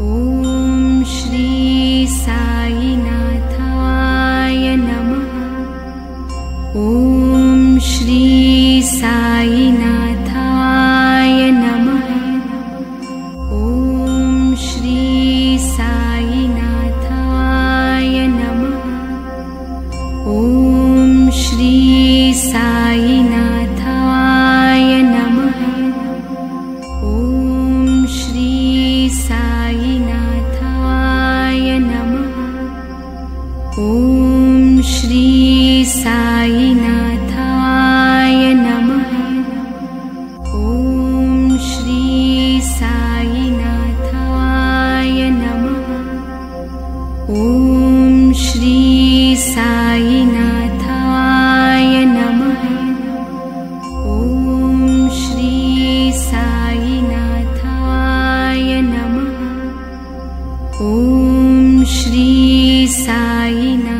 ॐ श्री साईनाथाय नमः। ॐ श्री साईनाथाय नमः। ॐ श्री साईनाथाय नमः। ॐ श्री साईनाथाय नमः। ॐ श्री साईनाथाय नमः। ॐ श्री साईनाथाय नमः। ॐ श्री साईनाथाय नमः। ॐ श्री साईनाथाय नमः। ॐ श्री साईनाथाय नमः। ॐ श्री साईनाथाय